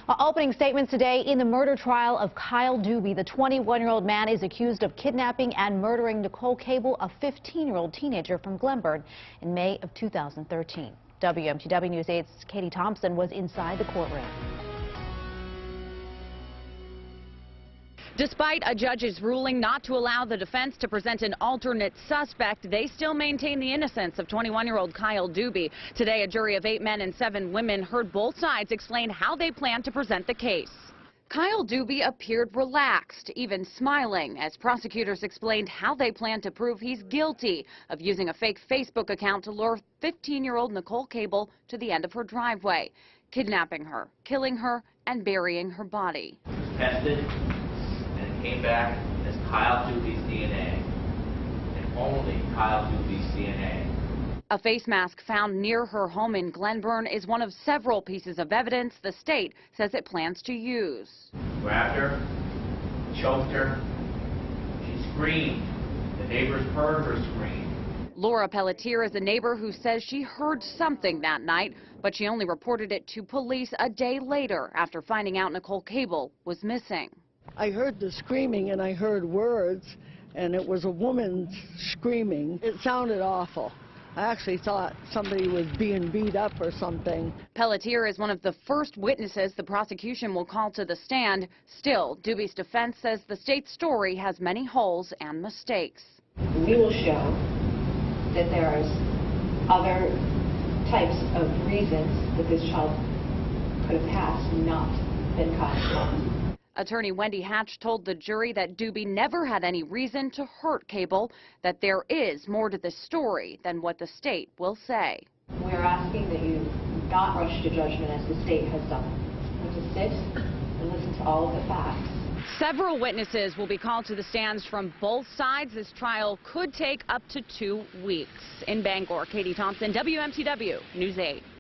Opening statements today in the murder trial of Kyle Doobie. The 21-year-old man is accused of kidnapping and murdering Nicole Cable, a 15-year-old teenager from Glenburn, in May of 2013. WMTW News 8's Katie Thompson was inside the courtroom. Despite a judge's ruling not to allow the defense to present an alternate suspect, they still maintain the innocence of 21-year-old Kyle Doobie. Today, a jury of 8 men and 7 women heard both sides explain how they plan to present the case. Kyle Doobie appeared relaxed, even smiling, as prosecutors explained how they plan to prove he's guilty of using a fake Facebook account to lure 15-year-old Nicole Cable to the end of her driveway, kidnapping her, killing her, and burying her body. Tested. Came back as Kyle Doobie's DNA, and only Kyle Doobie's DNA. A face mask found near her home in Glenburn is one of several pieces of evidence the state says it plans to use. Grabbed her, choked her, she screamed. The neighbors heard her scream. Laura Pelletier is a neighbor who says she heard something that night, but she only reported it to police a day later after finding out Nicole Cable was missing. I heard the screaming and I heard words, and it was a woman screaming. It sounded awful. I actually thought somebody was being beat up or something. Pelletier is one of the first witnesses the prosecution will call to the stand. Still, Doobie's defense says the state's story has many holes and mistakes. We will show that there are other types of reasons that this child could have passed, not been caught. Attorney Wendy Hatch told the jury that Doobie never had any reason to hurt Cable, that there is more to this story than what the state will say. We are asking that you not rush to judgment as the state has done, but to sit and listen to all of the facts. Several witnesses will be called to the stands from both sides. This trial could take up to 2 weeks. In Bangor, Katie Thompson, WMTW News 8.